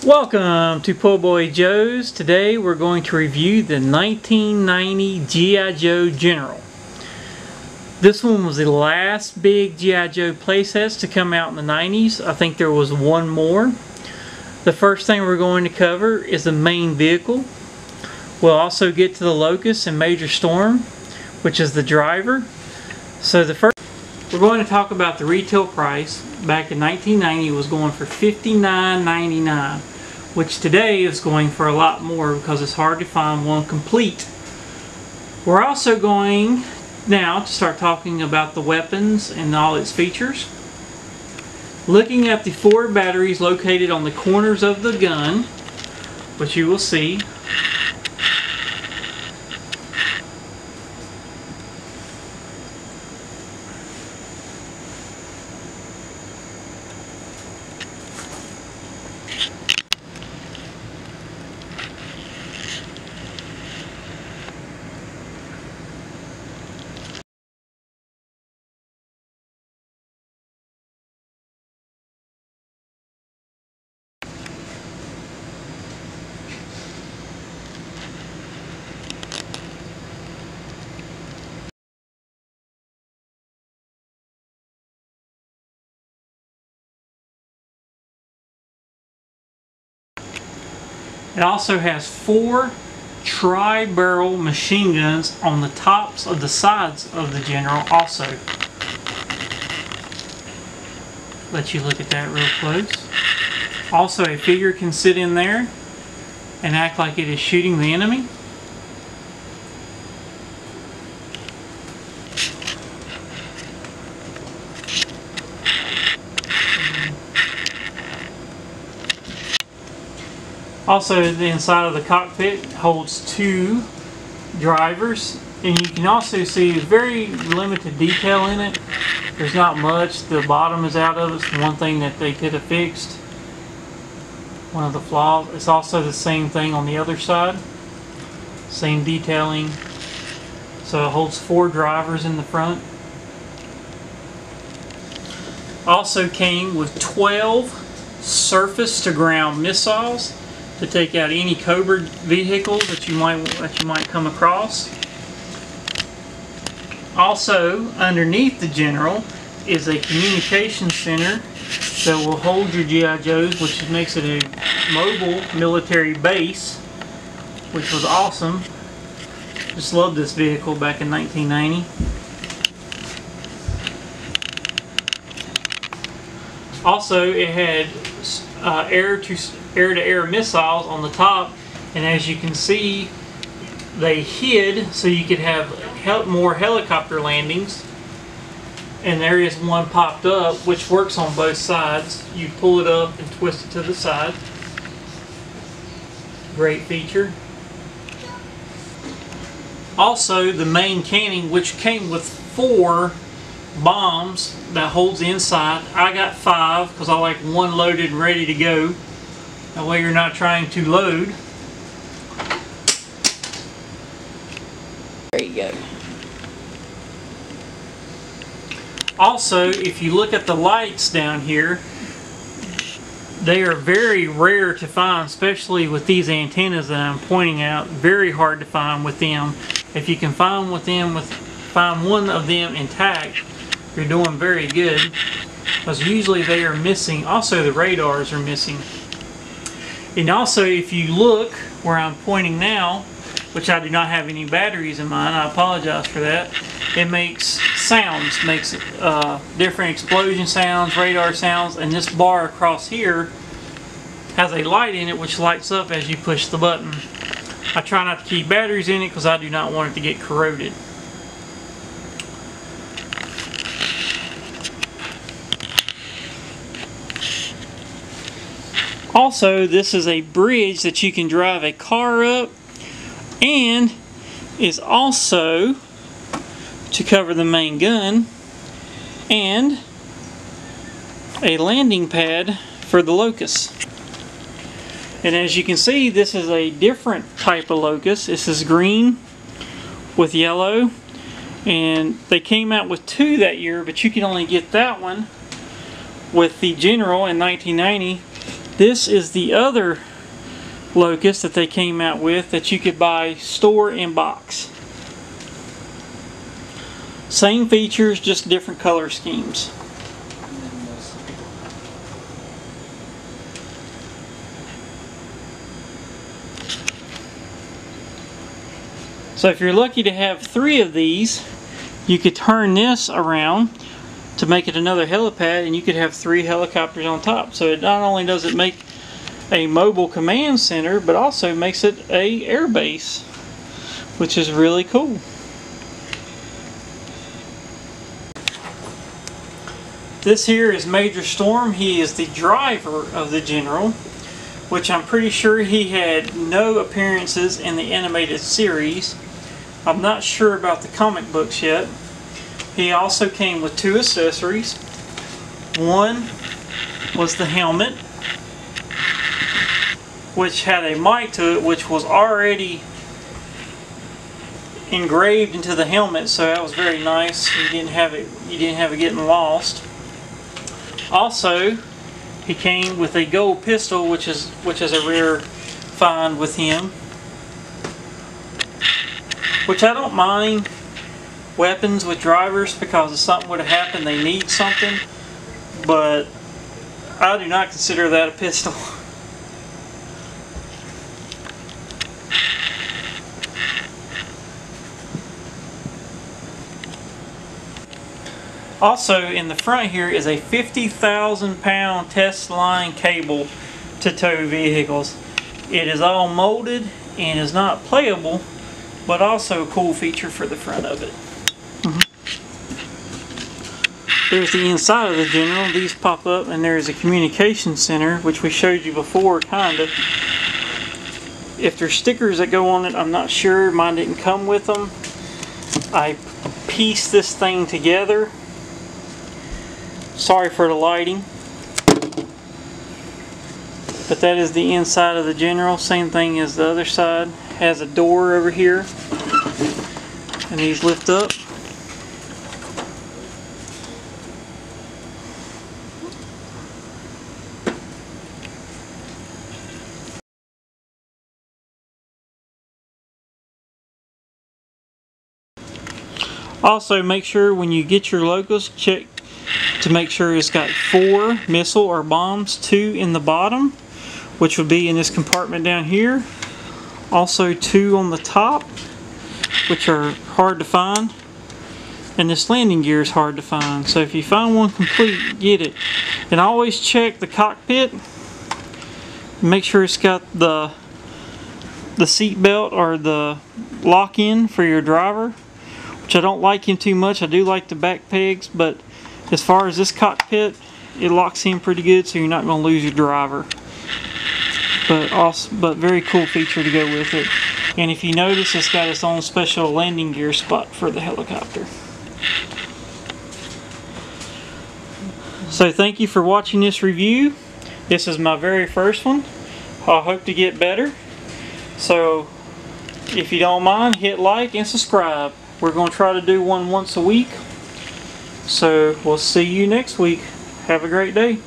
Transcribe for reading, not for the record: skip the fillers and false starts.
Welcome to Po' Boy Joe's. Today we're going to review the 1990 G.I. Joe General. This one was the last big G.I. Joe playsets to come out in the 90s. I think there was one more. The first thing we're going to cover is the main vehicle. We'll also get to the Locust and Major Storm, which is the driver. So the first, we're going to talk about the retail price. Back in 1990 was going for $59.99, which today is going for a lot more because it's hard to find one complete. We're also going now to start talking about the weapons and all its features. Looking at the 4 batteries located on the corners of the gun, which you will see. It also has 4 tri-barrel machine guns on the tops of the sides of the General also. Let you look at that real close. Also, a figure can sit in there and act like it is shooting the enemy. Also, the inside of the cockpit holds 2 drivers, and you can also see very limited detail in it. There's not much. The bottom is out of it. It's one thing that they could have fixed. One of the flaws. It's also the same thing on the other side. Same detailing. So it holds 4 drivers in the front. Also came with 12 surface to ground missiles to take out any Cobra vehicles that you might come across. Also, underneath the General is a communication center that will hold your G.I. Joes, which makes it a mobile military base, which was awesome. Just loved this vehicle back in 1990. Also, it had air-to-air missiles on the top, and as you can see, they hid so you could have more helicopter landings. And there is one popped up which works on both sides. You pull it up and twist it to the side. Great feature. Also, the main cannon, which came with 4 bombs that holds inside. I got 5 because I like one loaded and ready to go. That way you're not trying to load. There you go. Also, if you look at the lights down here, they are very rare to find, especially with these antennas that I'm pointing out. Very hard to find with them. If you can find one of them intact, you're doing very good, because usually they are missing. Also, the radars are missing. And also, if you look where I'm pointing now, which I do not have any batteries in mine, I apologize for that, it makes sounds, makes different explosion sounds, radar sounds, and this bar across here has a light in it which lights up as you push the button. I try not to keep batteries in it because I do not want it to get corroded. Also, this is a bridge that you can drive a car up, and is also to cover the main gun, and a landing pad for the Locust. And as you can see, this is a different type of Locust. This is green with yellow, and they came out with 2 that year, but you can only get that one with the General in 1990. This is the other Locust that they came out with that you could buy store in box. Same features, just different color schemes. So if you're lucky to have 3 of these, you could turn this around to make it another helipad, and you could have 3 helicopters on top. So it not only does it make a mobile command center, but also makes it a air base, which is really cool. This here is Major Storm. He is the driver of the General, which I'm pretty sure he had no appearances in the animated series. I'm not sure about the comic books yet. He also came with 2 accessories. One was the helmet, which had a mic to it, which was already engraved into the helmet, so that was very nice. You didn't have it getting lost. Also, he came with a gold pistol, which is a rare find with him. Which I don't mind weapons with drivers, because if something would have happened, they need something. But I do not consider that a pistol. Also in the front here is a 50,000 pound test line cable to tow vehicles. It is all molded and is not playable, but also a cool feature for the front of it. There's the inside of the General. These pop up, and there's a communication center, which we showed you before, kinda. If there's stickers that go on it, I'm not sure. Mine didn't come with them. I pieced this thing together. Sorry for the lighting. But that is the inside of the General. Same thing as the other side. Has a door over here, and these lift up. Also, make sure when you get your Locust, check to make sure it's got 4 missile or bombs, 2 in the bottom, which would be in this compartment down here. Also 2 on the top, which are hard to find. And this landing gear is hard to find. So if you find one complete, get it. And always check the cockpit. Make sure it's got the seat belt or the lock-in for your driver, which I don't like him too much. I do like the back pegs, but as far as this cockpit, it locks in pretty good, so you're not going to lose your driver. But very cool feature to go with it. And if you notice, it's got its own special landing gear spot for the helicopter. So thank you for watching this review. This is my very first one. I hope to get better. So if you don't mind, hit like and subscribe. We're going to try to do one once a week. So we'll see you next week. Have a great day.